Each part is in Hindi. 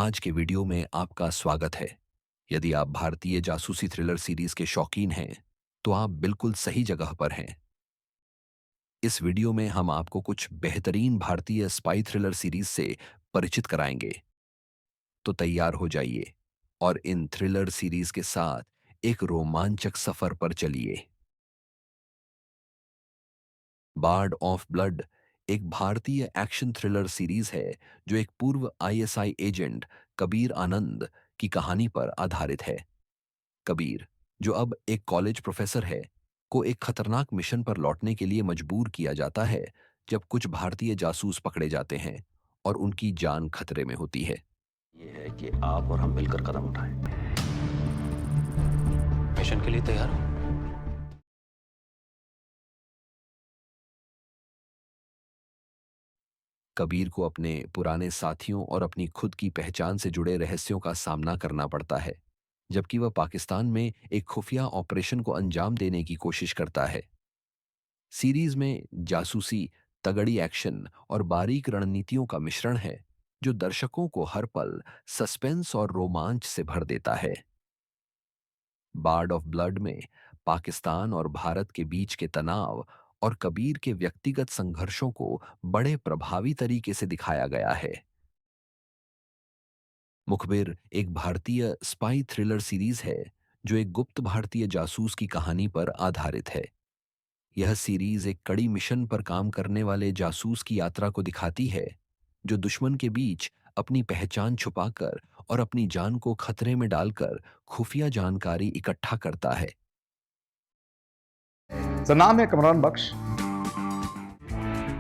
आज के वीडियो में आपका स्वागत है। यदि आप भारतीय जासूसी थ्रिलर सीरीज के शौकीन हैं, तो आप बिल्कुल सही जगह पर हैं। इस वीडियो में हम आपको कुछ बेहतरीन भारतीय स्पाई थ्रिलर सीरीज से परिचित कराएंगे। तो तैयार हो जाइए और इन थ्रिलर सीरीज के साथ एक रोमांचक सफर पर चलिए। बार्ड ऑफ ब्लड एक भारतीय एक्शन थ्रिलर सीरीज है जो एक पूर्व आईएसआई एजेंट कबीर आनंद की कहानी पर आधारित है। कबीर, जो अब एक कॉलेज प्रोफेसर है, को एक खतरनाक मिशन पर लौटने के लिए मजबूर किया जाता है जब कुछ भारतीय जासूस पकड़े जाते हैं और उनकी जान खतरे में होती है। ये है कि आप और हम मिलकर कदम उठाएं। मिशन के लिए तैयार हो? कबीर को अपने पुराने साथियों और अपनी खुद की पहचान से जुड़े रहस्यों का सामना करना पड़ता है, जबकि वह पाकिस्तान में एक खुफिया ऑपरेशन को अंजाम देने की कोशिश करता है। सीरीज में जासूसी, तगड़ी एक्शन और बारीक रणनीतियों का मिश्रण है, जो दर्शकों को हर पल सस्पेंस और रोमांच से भर देता है। बार्ड ऑफ ब्लड में पाकिस्तान और भारत के बीच के तनाव और कबीर के व्यक्तिगत संघर्षों को बड़े प्रभावी तरीके से दिखाया गया है। मुखबिर एक भारतीय स्पाई थ्रिलर सीरीज है जो एक गुप्त भारतीय जासूस की कहानी पर आधारित है। यह सीरीज एक कड़ी मिशन पर काम करने वाले जासूस की यात्रा को दिखाती है, जो दुश्मन के बीच अपनी पहचान छुपाकर और अपनी जान को खतरे में डालकर खुफिया जानकारी इकट्ठा करता है। सर, नाम है कमरान बख्श।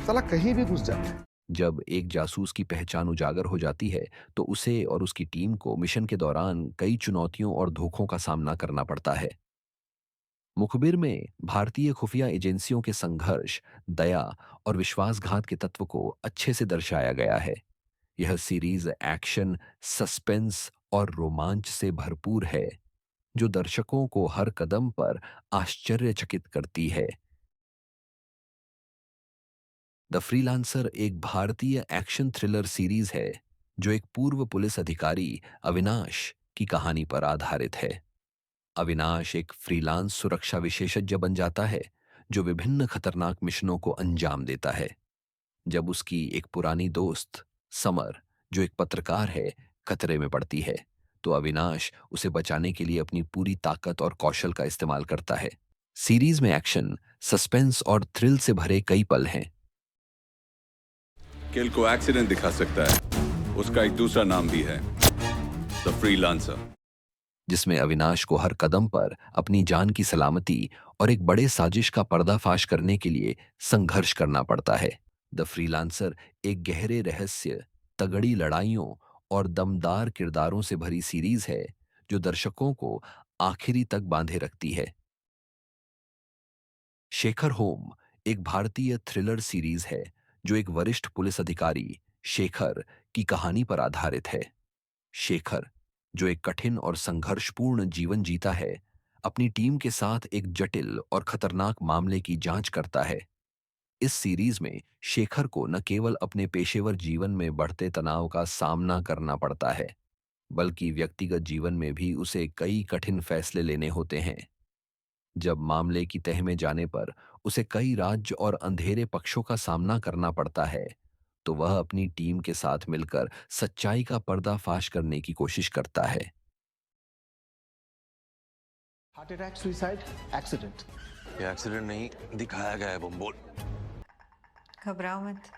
साला कहीं भी घुस जाता है। जब एक जासूस की पहचान उजागर हो जाती है, तो उसे और उसकी टीम को मिशन के दौरान कई चुनौतियों और धोखों का सामना करना पड़ता है। मुखबिर में भारतीय खुफिया एजेंसियों के संघर्ष, दया और विश्वासघात के तत्व को अच्छे से दर्शाया गया है। यह सीरीज एक्शन, सस्पेंस और रोमांच से भरपूर है, जो दर्शकों को हर कदम पर आश्चर्यचकित करती है। द फ्रीलांसर एक भारतीय एक्शन थ्रिलर सीरीज है जो एक पूर्व पुलिस अधिकारी अविनाश की कहानी पर आधारित है। अविनाश एक फ्रीलांस सुरक्षा विशेषज्ञ बन जाता है जो विभिन्न खतरनाक मिशनों को अंजाम देता है। जब उसकी एक पुरानी दोस्त समर, जो एक पत्रकार है, खतरे में पड़ती है, तो अविनाश उसे बचाने के लिए अपनी पूरी ताकत और कौशल का इस्तेमाल करता है। सीरीज में एक्शन, सस्पेंस और थ्रिल से भरे कई पल हैं। किल को एक्सीडेंट दिखा सकता है, उसका एक दूसरा नाम भी है, द फ्रीलांसर, जिसमें अविनाश को हर कदम पर अपनी जान की सलामती और एक बड़े साजिश का पर्दाफाश करने के लिए संघर्ष करना पड़ता है। द फ्रीलांसर एक गहरे रहस्य, तगड़ी लड़ाइयों और दमदार किरदारों से भरी सीरीज है जो दर्शकों को आखिरी तक बांधे रखती है। शेखर होम एक भारतीय थ्रिलर सीरीज है जो एक वरिष्ठ पुलिस अधिकारी शेखर की कहानी पर आधारित है। शेखर, जो एक कठिन और संघर्षपूर्ण जीवन जीता है, अपनी टीम के साथ एक जटिल और खतरनाक मामले की जांच करता है। इस सीरीज में शेखर को न केवल अपने पेशेवर जीवन में बढ़ते तनाव का सामना करना पड़ता है, बल्कि व्यक्तिगत जीवन में भी उसे कई कठिन फैसले लेने होते हैं। जब मामले की तह में जाने पर उसे कई राज्य और अंधेरे पक्षों का सामना करना पड़ता है, तो वह अपनी टीम के साथ मिलकर सच्चाई का पर्दाफाश करने की कोशिश करता है। Heart attack, suicide, accident. ये एक्सीडेंट नहीं दिखाया गया है, बम्बोल। घबराओ मत,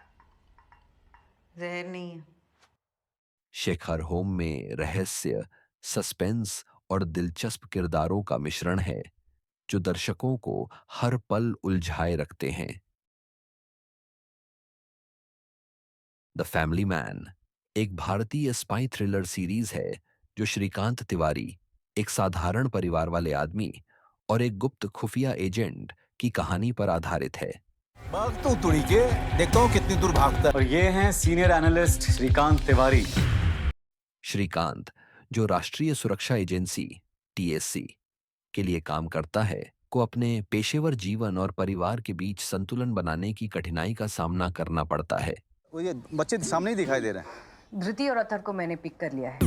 जहर नहीं है। शेखर होम में रहस्य, सस्पेंस और दिलचस्प किरदारों का मिश्रण है जो दर्शकों को हर पल उलझाए रखते हैं। द फैमिली मैन एक भारतीय स्पाई थ्रिलर सीरीज है जो श्रीकांत तिवारी, एक साधारण परिवार वाले आदमी और एक गुप्त खुफिया एजेंट की कहानी पर आधारित है। भाग तो तुड़ी के, देखता हूँ कितनी दूर भागता है। और ये हैं सीनियर एनालिस्ट श्रीकांत तिवारी। श्रीकांत, जो राष्ट्रीय सुरक्षा एजेंसी टीएससी के लिए काम करता है, को अपने पेशेवर जीवन और परिवार के बीच संतुलन बनाने की कठिनाई का सामना करना पड़ता है। वो ये बच्चे सामने ही दिखाई दे रहे हैं। धृति और अथर को मैंने पिक कर लिया है।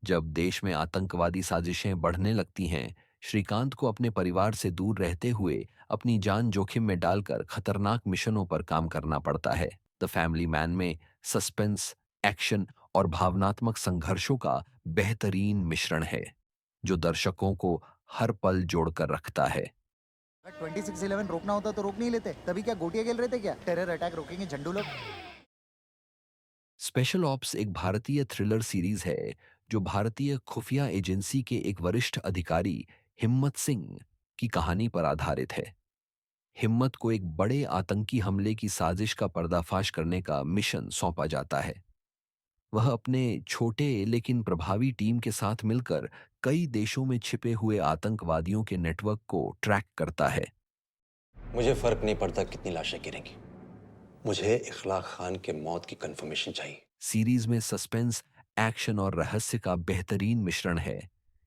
जब देश में आतंकवादी साजिशें बढ़ने लगती हैं, श्रीकांत को अपने परिवार से दूर रहते हुए अपनी जान जोखिम में डालकर खतरनाक मिशनों पर काम करना पड़ता है। द फैमिली मैन में सस्पेंस, एक्शन और भावनात्मक संघर्षों का बेहतरीन मिश्रण है, जो दर्शकों को हर पल जोड़कर रखता है। 2611 रोकना होता तो रोक नहीं लेते, तभी क्या गोटियां खेल रहे थे क्या? टेरर अटैक रोकेंगे झंडू लोग। स्पेशल ऑप्स एक भारतीय थ्रिलर सीरीज है जो भारतीय खुफिया एजेंसी के एक वरिष्ठ अधिकारी हिम्मत सिंह की कहानी पर आधारित है। हिम्मत को एक बड़े आतंकी हमले की साजिश का पर्दाफाश करने का मिशन सौंपा जाता है। वह अपने छोटे लेकिन प्रभावी टीम के साथ मिलकर कई देशों में छिपे हुए आतंकवादियों के नेटवर्क को ट्रैक करता है। मुझे फर्क नहीं पड़ता कितनी लाशें गिरेंगी, मुझे इखलाक खान के मौत की कंफर्मेशन चाहिए। सीरीज में सस्पेंस, एक्शन और रहस्य का बेहतरीन मिश्रण है,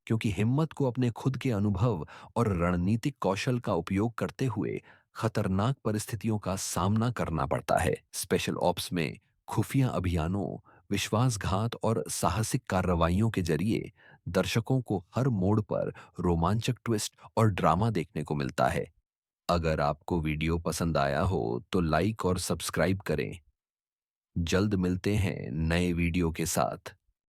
क्योंकि हिम्मत को अपने खुद के अनुभव और रणनीतिक कौशल का उपयोग करते हुए खतरनाक परिस्थितियों का सामना करना पड़ता है। स्पेशल ऑप्स में खुफिया अभियानों, विश्वासघात और साहसिक कार्रवाइयों के जरिए दर्शकों को हर मोड़ पर रोमांचक ट्विस्ट और ड्रामा देखने को मिलता है। अगर आपको वीडियो पसंद आया हो तो लाइक और सब्सक्राइब करें। जल्द मिलते हैं नए वीडियो के साथ।